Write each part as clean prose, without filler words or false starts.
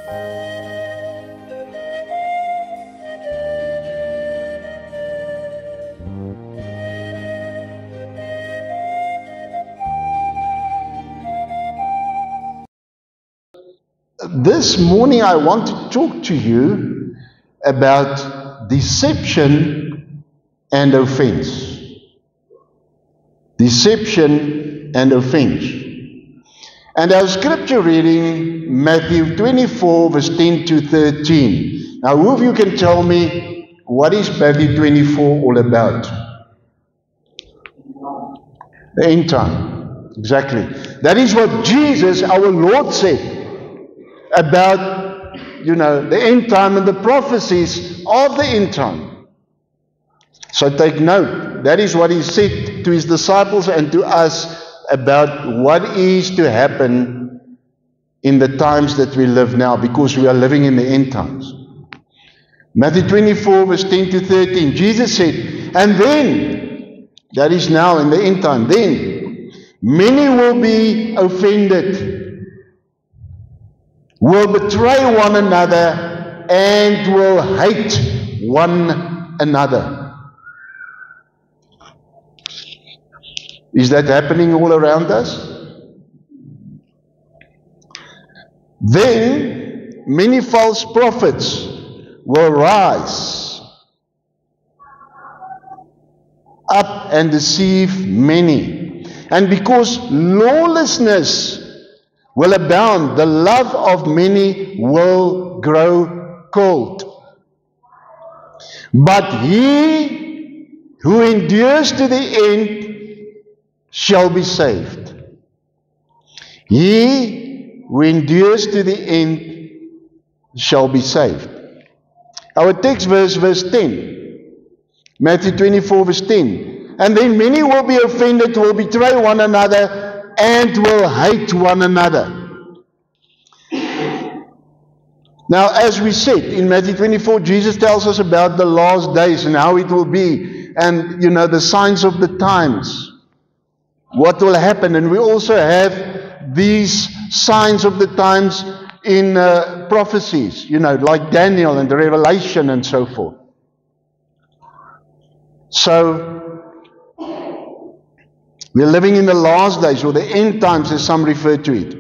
This morning I want to talk to you about deception and offense. Deception and offense. And our scripture reading, Matthew 24, verse 10 to 13. Now, who of you can tell me what is Matthew 24 all about? The end time. Exactly. That is what Jesus, our Lord, said about, the end time and the prophecies of the end time. So take note. That is what he said to his disciples and to us about what is to happen in the times that we live now, because we are living in the end times. Matthew 24, verse 10 to 13. Jesus said, and then, that is now in the end time, then many will be offended, will betray one another, and will hate one another. Is that happening all around us? Then many false prophets will rise up and deceive many. And because lawlessness will abound, the love of many will grow cold. But he who endures to the end shall be saved. He who endures to the end shall be saved. Our text verse 10. Matthew 24, verse 10. And then many will be offended, will betray one another, and will hate one another. Now, as we said in Matthew 24, Jesus tells us about the last days and how it will be, and the signs of the times, what will happen. And we also have these signs of the times in prophecies, like Daniel and the Revelation and so forth. So we're living in the last days, or the end times as some refer to it.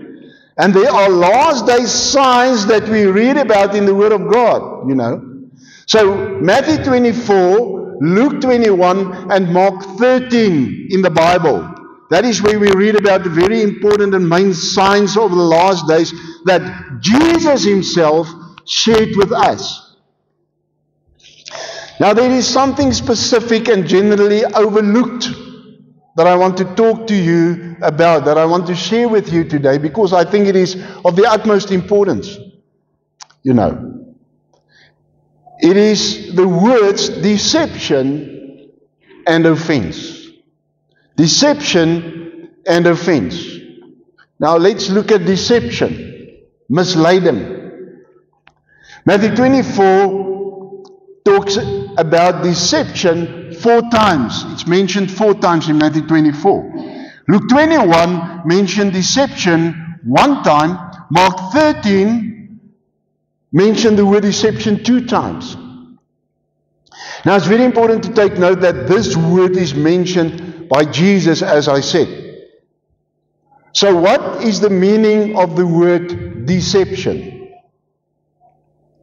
And there are last day signs that we read about in the Word of God, So Matthew 24, Luke 21, and Mark 13 in the Bible. That is where we read about the very important and main signs of the last days that Jesus himself shared with us. Now there is something specific and generally overlooked that I want to talk to you about, that I want to share with you today, because I think it is of the utmost importance. It is the words deception and offense. Deception and offense. Now let's look at deception. Misleading. Matthew 24 talks about deception 4 times. It's mentioned 4 times in Matthew 24. Luke 21 mentioned deception 1 time. Mark 13 mentioned the word deception 2 times. Now it's very important to take note that this word is mentioned by Jesus, as I said. So what is the meaning of the word deception?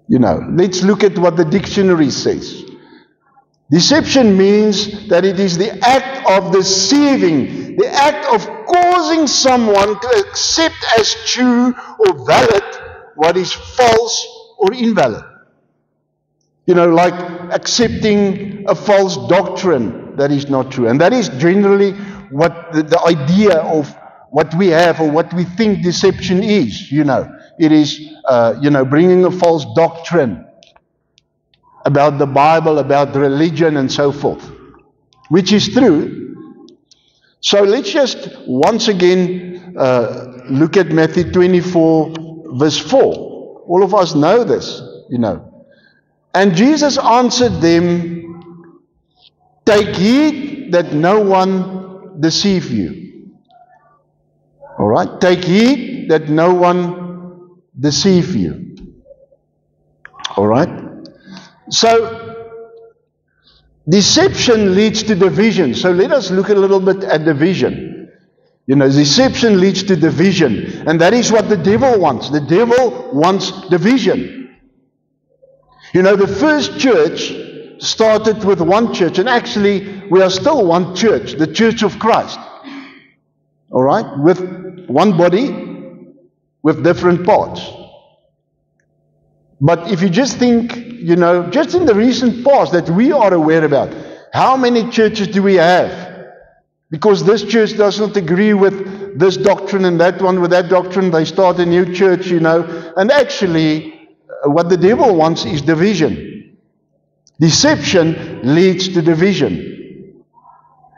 Let's look at what the dictionary says. Deception means that it is the act of deceiving, the act of causing someone to accept as true or valid what is false or invalid. Like accepting a false doctrine that is not true. And that is generally what the idea of what we have or what we think deception is. It is, bringing a false doctrine about the Bible, about religion and so forth, which is true. So let's just once again look at Matthew 24 verse 4. All of us know this, And Jesus answered them, take heed that no one deceive you. All right, take heed that no one deceive you. All right? So, deception leads to division. So let us look a little bit at division. You know, deception leads to division. And that is what the devil wants. The devil wants division. You know, the first church started with one church. And actually, we are still one church. The Church of Christ. All right? With one body, with different parts. But if you just think, you know, just in the recent past that we are aware about, how many churches do we have? Because this church does not agree with this doctrine and that one with that doctrine, they start a new church, you know. And actually, what the devil wants is division. Deception leads to division.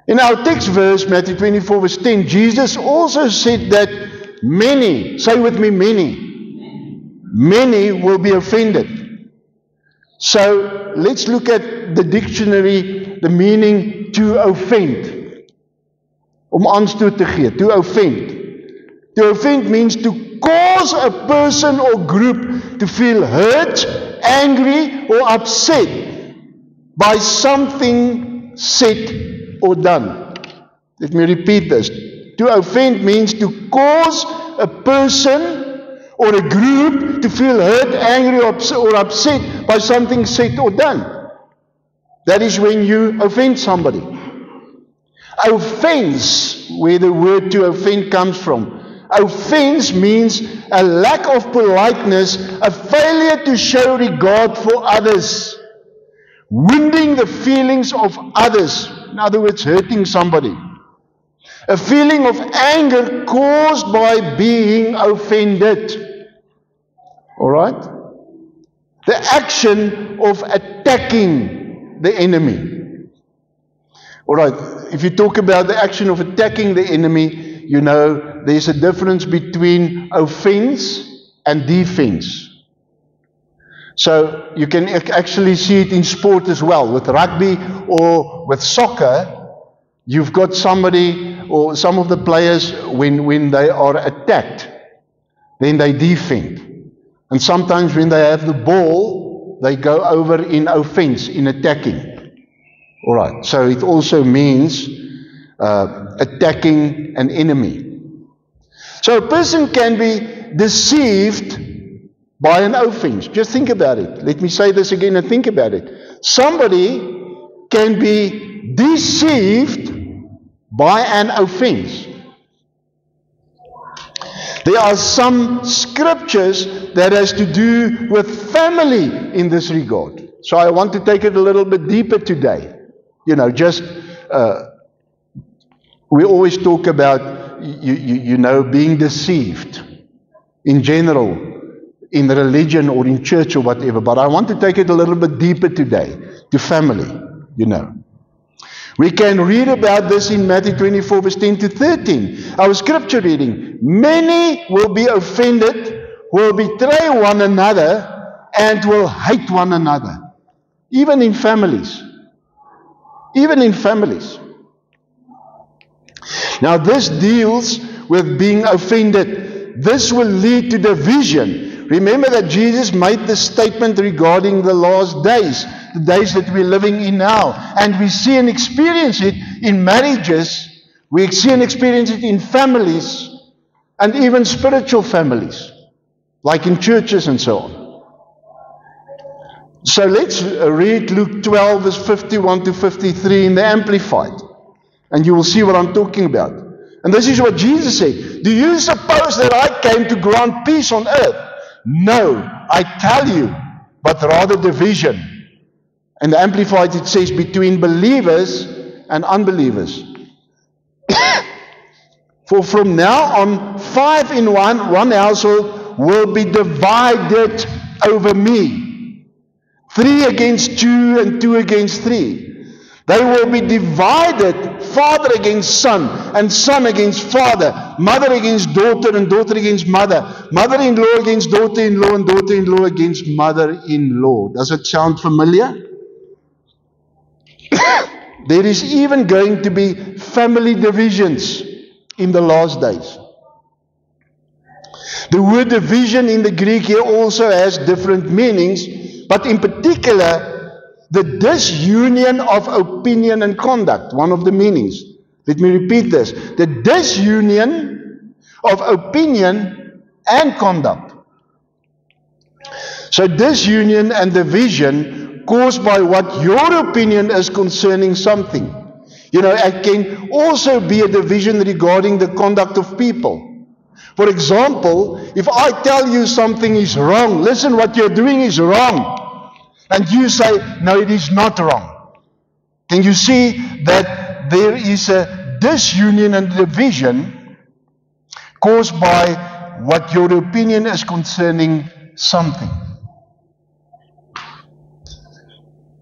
In our text verse, Matthew 24 verse 10, Jesus also said that many, say with me, many will be offended. So, let's look at the dictionary, the meaning to offend. Om aanstoot te gee, to offend. To offend means to cause a person or group to feel hurt, angry, or upset by something said or done. Let me repeat this. To offend means to cause a person or a group to feel hurt, angry, or upset by something said or done. That is when you offend somebody. Offense, where the word to offend comes from. Offense means a lack of politeness, a failure to show regard for others, wounding the feelings of others. In other words, hurting somebody. A feeling of anger caused by being offended. Alright? The action of attacking the enemy. Alright, if you talk about the action of attacking the enemy, you know, there's a difference between offense and defense. So, you can actually see it in sport as well. With rugby or with soccer, you've got somebody or some of the players, when they are attacked, then they defend. And sometimes when they have the ball, they go over in offense, in attacking. Alright, so it also means attacking an enemy. So a person can be deceived by an offense. Just think about it. Let me say this again and think about it. Somebody can be deceived by an offense. There are some scriptures that has to do with family in this regard. So I want to take it a little bit deeper today. You know, just, we always talk about, you know, being deceived in general, in religion or in church or whatever. But I want to take it a little bit deeper today, to family, you know. We can read about this in Matthew 24 verse 10 to 13. Our scripture reading. Many will be offended, will betray one another, and will hate one another. Even in families. Even in families. Now this deals with being offended. This will lead to division. Remember that Jesus made this statement regarding the last days. The days that we're living in now. And we see and experience it in marriages. We see and experience it in families. And even spiritual families. Like in churches and so on. So let's read Luke 12 verse 51 to 53 in the Amplified. And you will see what I'm talking about. And this is what Jesus said. Do you suppose that I came to grant peace on earth? No, I tell you, but rather division. And the Amplified it says between believers and unbelievers. For from now on, 5 in one household will be divided over me. 3 against 2 and 2 against 3. They will be divided, father against son, and son against father, mother against daughter, and daughter against mother, mother-in-law against daughter-in-law, and daughter-in-law against mother-in-law. Does it sound familiar? There is even going to be family divisions in the last days. The word division in the Greek here also has different meanings. but in particular, the disunion of opinion and conduct, one of the meanings. Let me repeat this. The disunion of opinion and conduct. So disunion and division caused by what your opinion is concerning something. It can also be a division regarding the conduct of people. For example, if I tell you something is wrong, listen, what you're doing is wrong. And you say, no, it is not wrong. Can you see that there is a disunion and division caused by what your opinion is concerning something?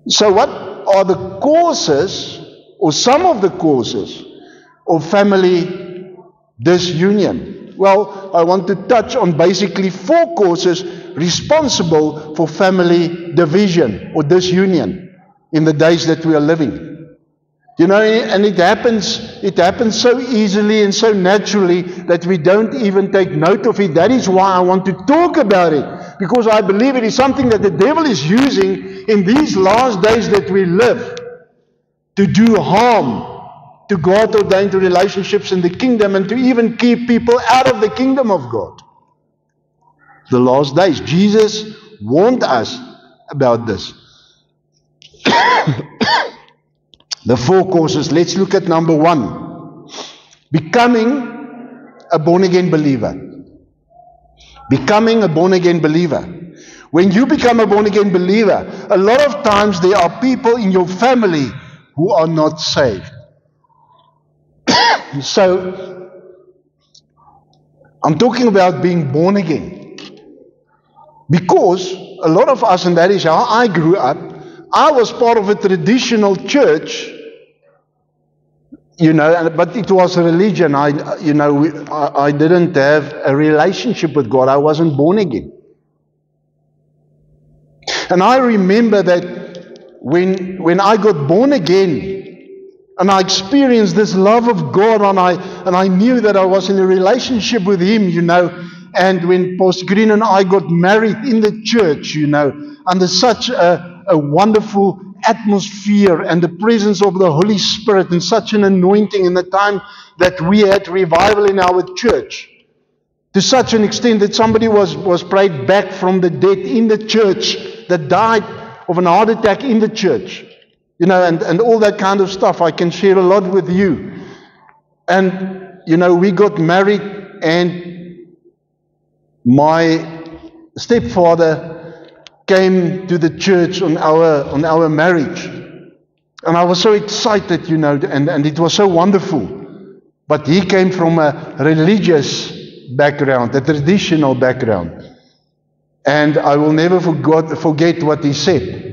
So what are the causes, or some of the causes, of family disunion? Well, I want to touch on basically 4 causes responsible for family division or disunion in the days that we are living. And it happens so easily and so naturally that we don't even take note of it. That is why I want to talk about it, because I believe it is something that the devil is using in these last days that we live to do harm to God-ordained relationships in the kingdom, and to even keep people out of the kingdom of God. The last days. Jesus warned us about this. The 4 causes. Let's look at number 1. Becoming a born-again believer. Becoming a born-again believer. When you become a born-again believer, a lot of times there are people in your family who are not saved. So, I'm talking about being born again. Because a lot of us, and that is how I grew up, I was part of a traditional church, but it was a religion. I didn't have a relationship with God. I wasn't born again. And I remember that when I got born again, and I experienced this love of God, and I knew that I was in a relationship with Him, and when Pastor Green and I got married in the church, under such a wonderful atmosphere and the presence of the Holy Spirit and such an anointing in the time that we had revival in our church, to such an extent that somebody was prayed back from the dead in the church, that died of an heart attack in the church. And all that kind of stuff. I can share a lot with you. And, we got married, and my stepfather came to the church on our marriage. And I was so excited, and it was so wonderful. But he came from a religious background, a traditional background. And I will never forget what he said.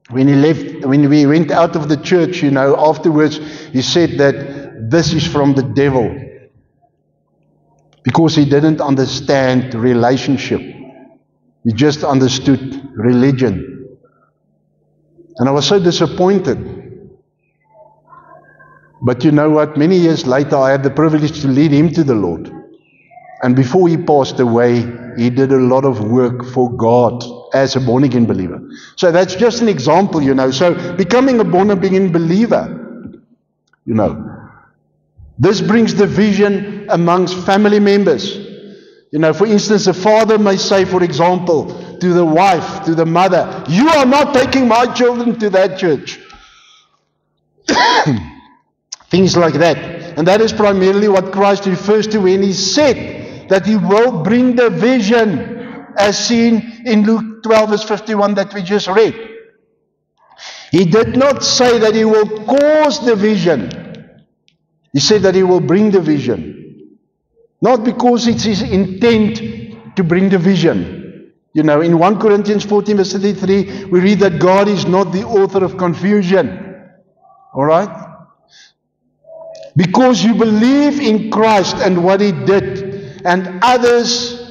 When we went out of the church, afterwards, he said that this is from the devil. Because he didn't understand relationship. He just understood religion. And I was so disappointed. But you know what? Many years later, I had the privilege to lead him to the Lord. And before he passed away, he did a lot of work for God as a born-again believer. So that's just an example, So becoming a born-again believer, this brings division amongst family members. For instance, a father may say, for example, to the wife, to the mother, you are not taking my children to that church. Things like that. And that is primarily what Christ refers to when He said that He will bring division, as seen in Luke 12 verse 51 that we just read. He did not say that He will cause division. He said that He will bring division. Not because it's His intent to bring division. In 1 Corinthians 14 verse 33, we read that God is not the author of confusion. Alright? Because you believe in Christ and what He did, and others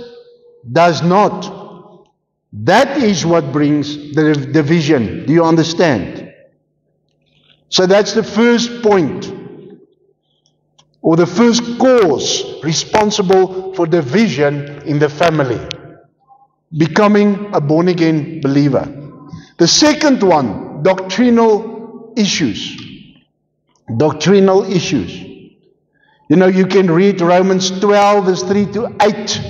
does not. That is what brings the division. Do you understand? So that's the first point, or the first cause responsible for division in the family. Becoming a born-again believer. The second one, doctrinal issues. Doctrinal issues. You know, you can read Romans 12, verse 3 to 8,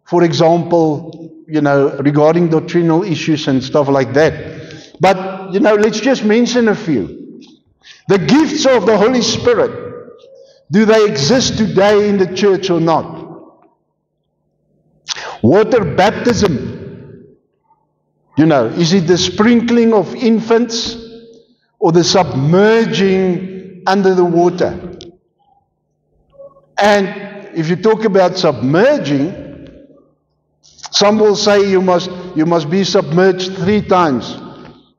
for example, you know, regarding doctrinal issues and stuff like that. But, you know, let's just mention a few. The gifts of the Holy Spirit, do they exist today in the church or not? Water baptism, you know, is it the sprinkling of infants or the submerging under the water? And if you talk about submerging, some will say you must be submerged 3 times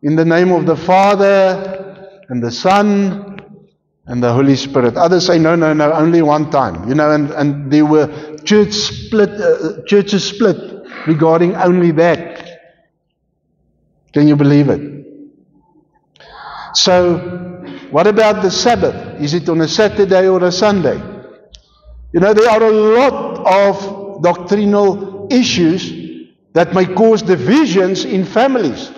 in the name of the Father and the Son and the Holy Spirit. Others say no, only 1 time. You know, and there were churches split regarding only that. Can you believe it? So, what about the Sabbath? Is it on a Saturday or a Sunday? You know, there are a lot of doctrinal issues that may cause divisions in families.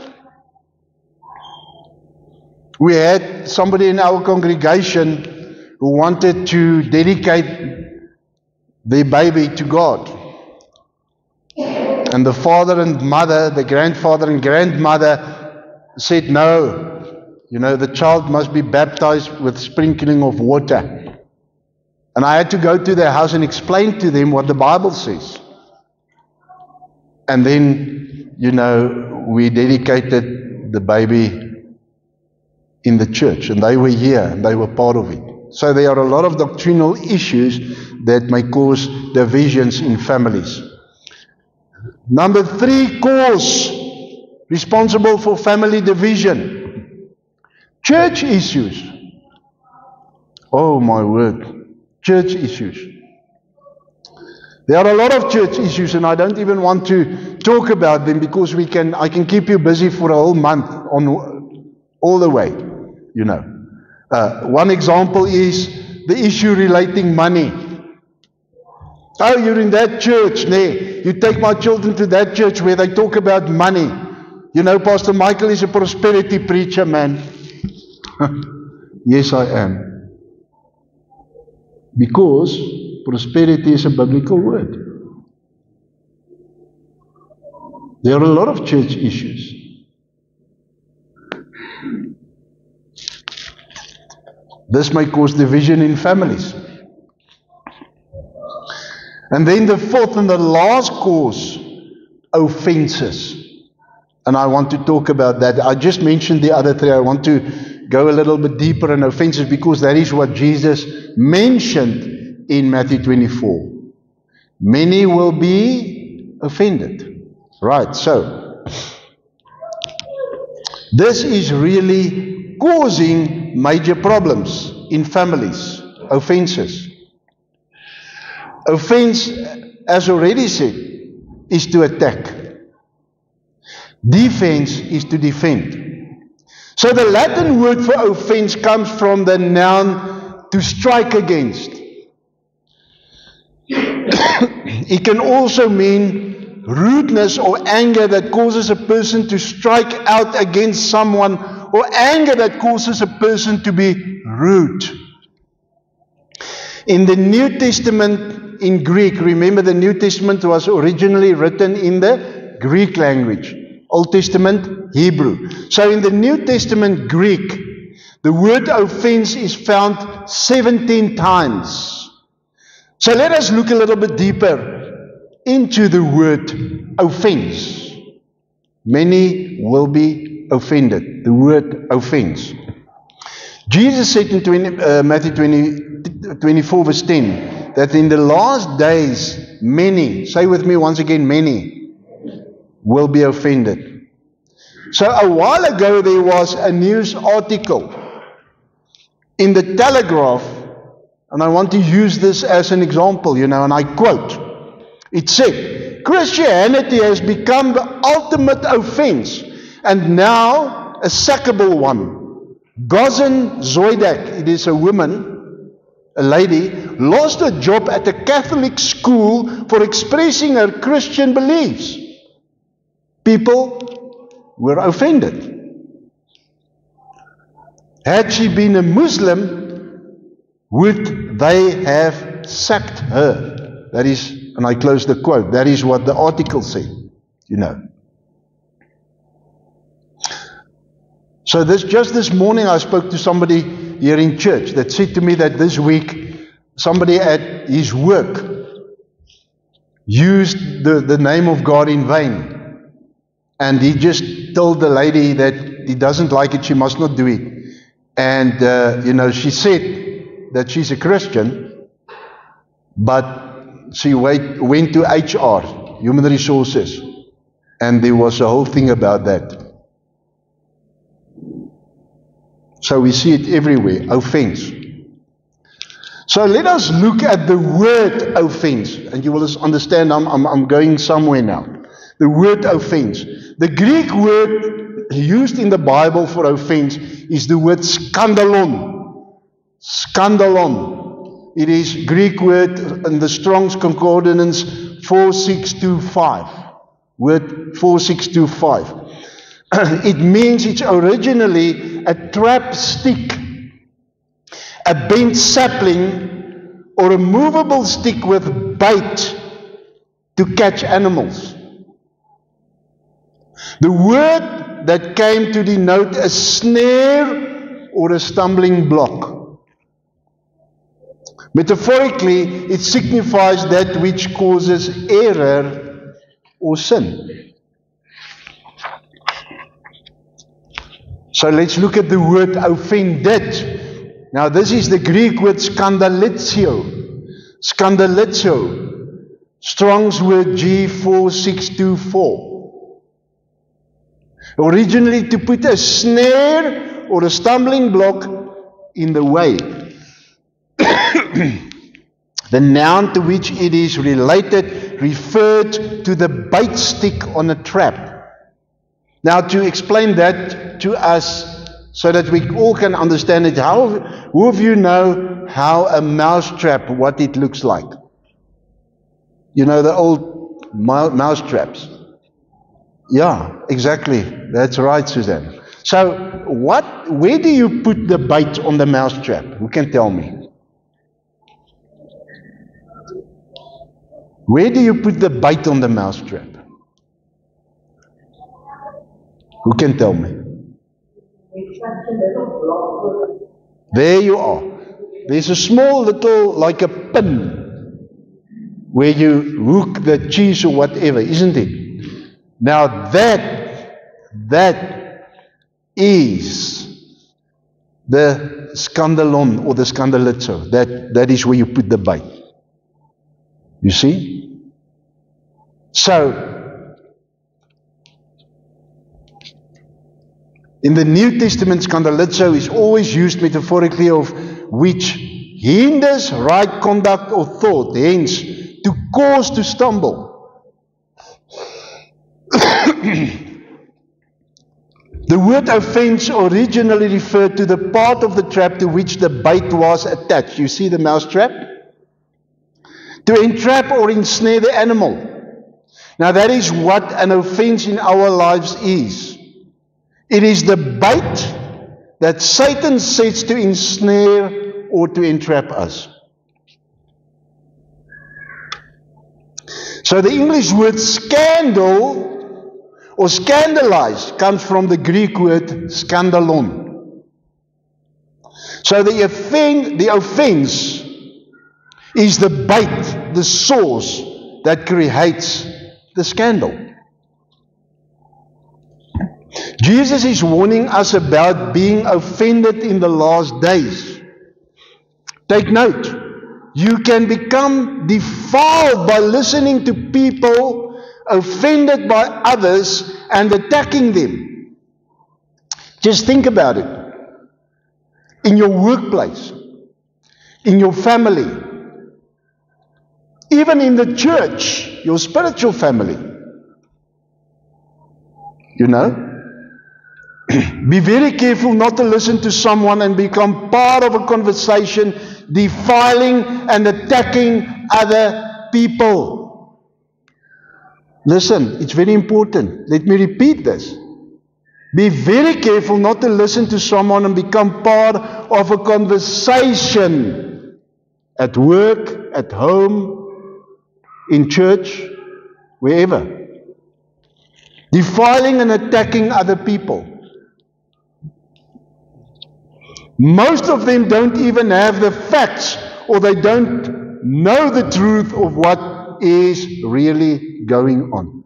We had somebody in our congregation who wanted to dedicate their baby to God. And the father and mother, the grandfather and grandmother said, no, you know, the child must be baptized with sprinkling of water. And I had to go to their house and explain to them what the Bible says. And then, you know, we dedicated the baby in the church. And they were here, and they were part of it. So there are a lot of doctrinal issues that may cause divisions in families. Number 3 cause responsible for family division. Church issues. Oh my word. Church issues. There are a lot of church issues, and I don't even want to talk about them because I can keep you busy for a whole month on all the way, you know. One example is the issue relating money. Oh, you're in that church, you take my children to that church where they talk about money. You know, Pastor Michael is a prosperity preacher, man. Yes, I am. Because prosperity is a biblical word. There are a lot of church issues. This may cause division in families. And then the fourth and the last cause, offenses. And I want to talk about that. I just mentioned the other 3. I want to go a little bit deeper in offenses because that is what Jesus mentioned in Matthew 24. Many will be offended. Right, so this is really causing major problems in families. Offenses. Offense, as already said, is to attack. Defense is to defend. So the Latin word for offense comes from the noun to strike against. It can also mean rudeness or anger that causes a person to strike out against someone, or anger that causes a person to be rude. In the New Testament in Greek, remember the New Testament was originally written in the Greek language. Old Testament, Hebrew. So in the New Testament Greek, the word offense is found 17 times. So let us look a little bit deeper into the word offense. Many will be offended. The word offense. Jesus said in Matthew 24 verse 10 that in the last days many, say with me once again, many will be offended. So a while ago there was a news article in the Telegraph, and I want to use this as an example, you know, and I quote. It said, Christianity has become the ultimate offense and now a sackable one. Gozan Zoidak, it is a woman, a lady, lost her job at a Catholic school for expressing her Christian beliefs. People, were offended. Had she been a Muslim, would they have sacked her? That is, and I close the quote, that is what the article said, you know. So just this morning I spoke to somebody here in church that said to me that this week somebody at his work used the name of God in vain. And he just told the lady that he doesn't like it, she must not do it. And, you know, she said that she's a Christian, but she went to HR, Human Resources, and there was a whole thing about that. So we see it everywhere, offense. So let us look at the word offense, and you will understand I'm going somewhere now. The word offense. The Greek word used in the Bible for offense is the word skandalon. Skandalon. It is Greek word in the Strong's Concordance 4625. Word 4625. It means it's originally a trap stick, a bent sapling, or a movable stick with bait to catch animals. The word that came to denote a snare or a stumbling block. Metaphorically, it signifies that which causes error or sin. So let's look at the word offended. Now this is the Greek word skandalizio. Skandalizio. Strong's word G4624. Originally to put a snare or a stumbling block in the way. The noun to which it is related referred to the bait stick on a trap. Now to explain that to us so that we all can understand it, who of you know how a mouse trap, what it looks like? You know the old mouse traps? Yeah, exactly. That's right, Suzanne. So where do you put the bait on the mouse trap? Who can tell me? Where do you put the bait on the mouse trap? Who can tell me? There you are. There's a small little, like a pin, where you hook the cheese or whatever, isn't it? Now that is the skandalon or the skandalizzo. That is where you put the bait. You see? So, in the New Testament, skandalizzo is always used metaphorically of which hinders right conduct or thought, hence to cause to stumble. The word offense originally referred to the part of the trap to which the bait was attached. You see the mouse trap? To entrap or ensnare the animal. Now that is what an offense in our lives is. It is the bait that Satan sets to ensnare or to entrap us. So the English word scandal or scandalized comes from the Greek word skandalon. So the offense is the bait, the source that creates the scandal. Jesus is warning us about being offended in the last days. Take note, you can become defiled by listening to people offended by others and attacking them. Just think about it. In your workplace, in your family, even in the church, your spiritual family. You know? Be very careful not to listen to someone and become part of a conversation defiling and attacking other people. Listen, it's very important. Let me repeat this. Be very careful not to listen to someone and become part of a conversation at work, at home, in church, wherever. Defiling and attacking other people. Most of them don't even have the facts, or they don't know the truth of what is really going on.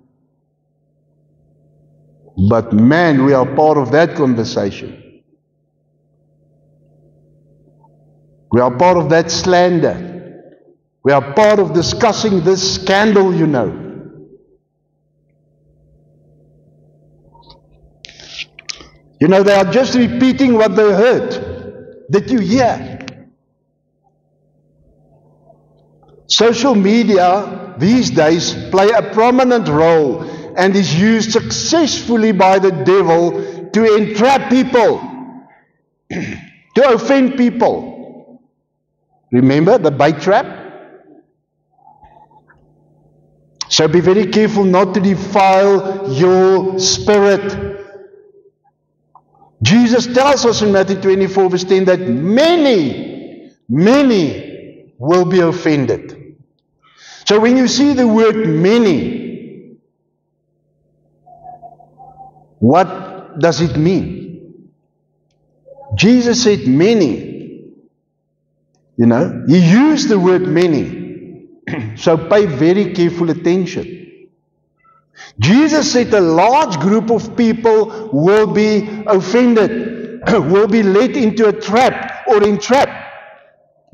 But man, we are part of that conversation. We are part of that slander. We are part of discussing this scandal, you know. You know, they are just repeating what they heard. Did you hear? Social media these days play a prominent role and is used successfully by the devil to entrap people, to offend people. Remember the bait trap? So be very careful not to defile your spirit. Jesus tells us in Matthew 24 verse 10 that many will be offended. So when you see the word many, what does it mean? Jesus said many. You know, he used the word many. So pay very careful attention. Jesus said a large group of people will be offended, will be led into a trap or entrapped.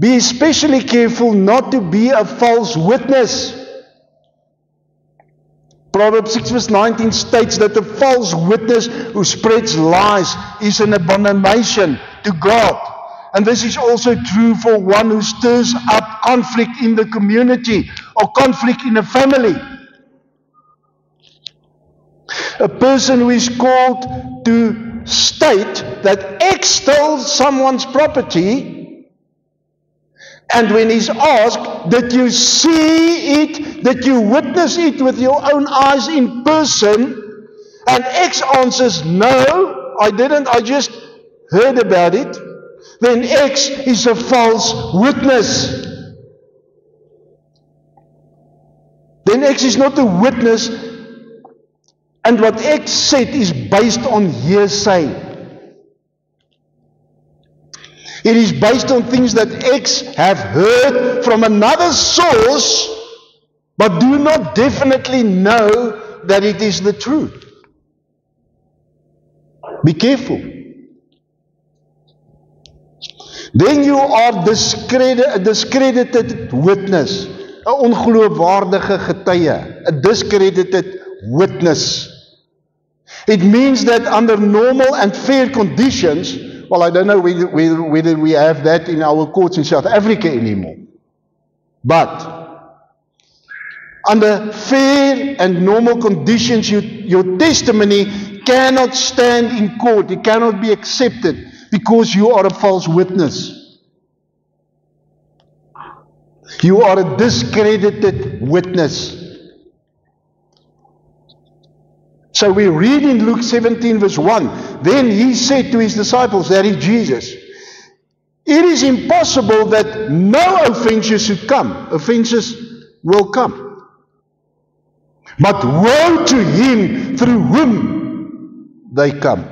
Be especially careful not to be a false witness. Proverbs 6 verse 19 states that a false witness who spreads lies is an abomination to God. And this is also true for one who stirs up conflict in the community or conflict in a family. A person who is called to state that X stole someone's property, and when he's asked, did you see it, did you witness it with your own eyes in person, and X answers, no, I didn't, I just heard about it, then X is a false witness. Then X is not a witness. And what X said is based on hearsay. It is based on things that X have heard from another source, but do not definitely know that it is the truth. Be careful. Then you are a discredited witness, 'n ongeloofwaardige getuie, a discredited witness. It means that under normal and fair conditions, well, I don't know whether we have that in our courts in South Africa anymore, but under fair and normal conditions, your testimony cannot stand in court. It cannot be accepted because you are a false witness. You are a discredited witness. So we read in Luke 17 verse 1, then he said to his disciples, that is Jesus, it is impossible that no offenses should come. Offenses will come. But woe to him through whom they come.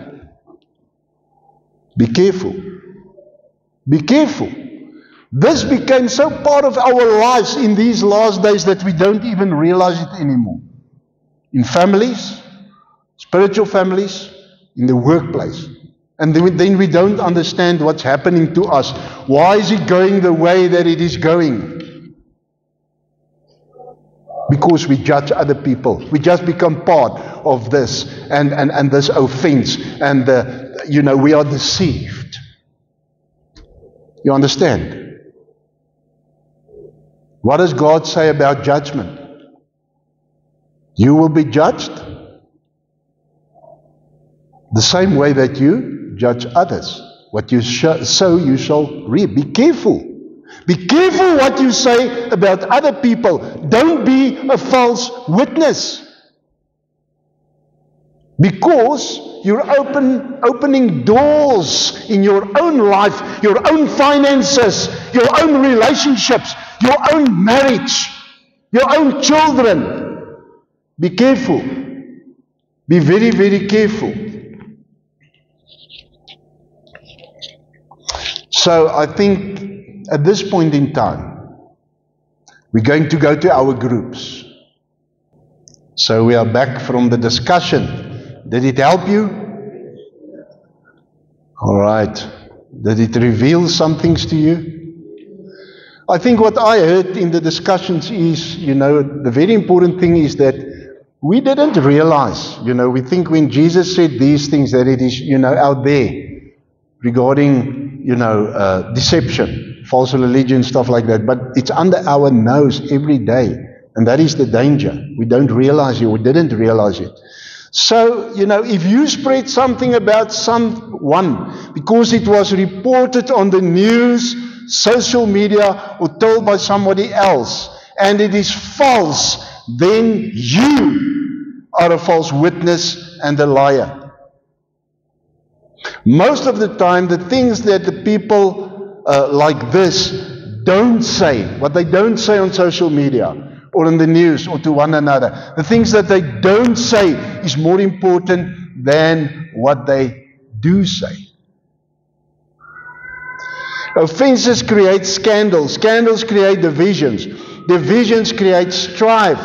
Be careful. Be careful. This became so part of our lives in these last days that we don't even realize it anymore. In families, spiritual families, in the workplace. And then we don't understand what's happening to us. Why is it going the way that it is going? Because we judge other people. We just become part of this and this offense. And, we are deceived. You understand? What does God say about judgment? You will be judged the same way that you judge others. What you sow, you shall reap. Be careful. Be careful what you say about other people. Don't be a false witness. Because you're opening doors in your own life, your own finances, your own relationships, your own marriage, your own children. Be careful. Be very, very careful. So I think at this point in time, we're going to go to our groups. So we are back from the discussion. Did it help you? All right. Did it reveal some things to you? I think what I heard in the discussions is, the very important thing is that we didn't realize, we think when Jesus said these things that it is, out there regarding, deception, false religion, stuff like that. But it's under our nose every day. And that is the danger. We don't realize it. We didn't realize it. So, if you spread something about someone because it was reported on the news, social media, or told by somebody else, and it is false, then you are a false witness and a liar. Most of the time, the things that the people like this don't say, what they don't say on social media, or in the news, or to one another. The things that they don't say is more important than what they do say. Offenses create scandals. Scandals create divisions. Divisions create strife.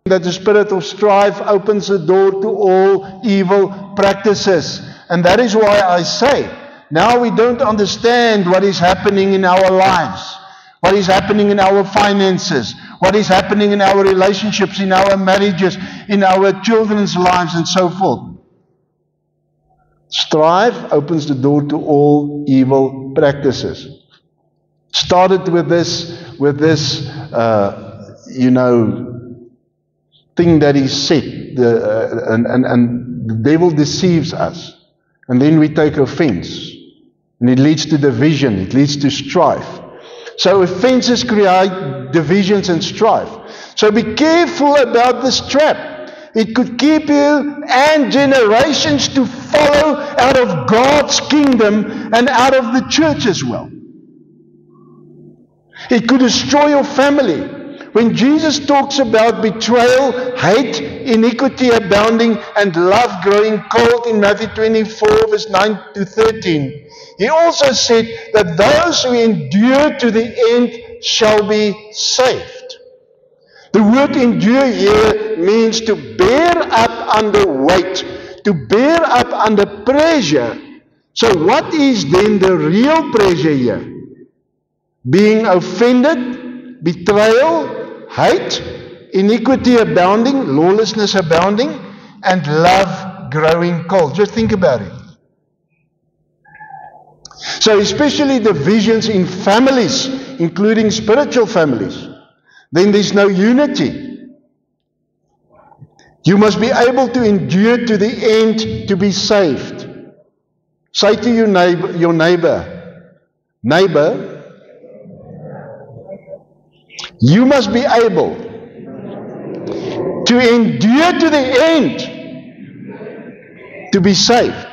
That the spirit of strife opens the door to all evil practices. And that is why I say, now we don't understand what is happening in our lives. What is happening in our finances, what is happening in our relationships, in our marriages, in our children's lives, and so forth. Strife opens the door to all evil practices. Started with this thing that is said, and the devil deceives us, and then we take offense, and it leads to division, it leads to strife. So offenses create divisions and strife. So be careful about this trap. It could keep you and generations to follow out of God's kingdom and out of the church as well. It could destroy your family. When Jesus talks about betrayal, hate, iniquity abounding, and love growing cold in Matthew 24, verse 9 to 13, He also said that those who endure to the end shall be saved. The word endure here means to bear up under weight, to bear up under pressure. So what is then the real pressure here? Being offended, betrayal, hate, iniquity abounding, lawlessness abounding, and love growing cold. Just think about it. So especially divisions in families, including spiritual families, then there's no unity. You must be able to endure to the end to be saved. Say to your neighbor, you must be able to endure to the end to be saved.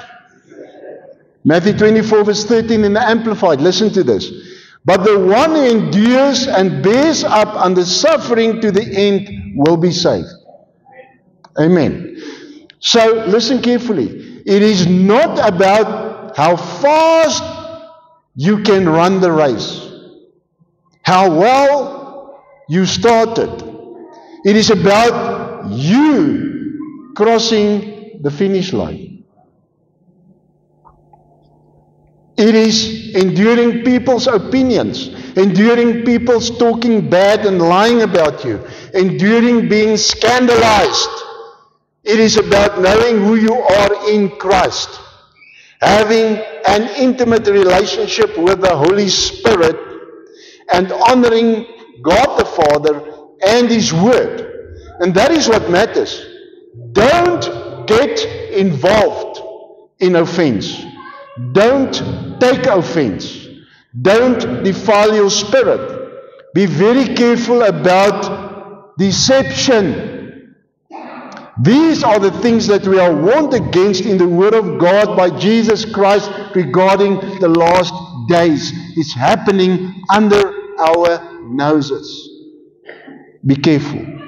Matthew 24 verse 13 in the Amplified. Listen to this. But the one who endures and bears up under suffering to the end will be saved. Amen. So listen carefully. It is not about how fast you can run the race, how well you started. It is about you crossing the finish line. It is enduring people's opinions, enduring people's talking bad and lying about you, enduring being scandalized. It is about knowing who you are in Christ, having an intimate relationship with the Holy Spirit, and honoring God the Father and His Word. And that is what matters. Don't get involved in offense. Don't take offense. Don't defile your spirit. Be very careful about deception. These are the things that we are warned against in the Word of God by Jesus Christ regarding the last days. It's happening under our noses. Be careful.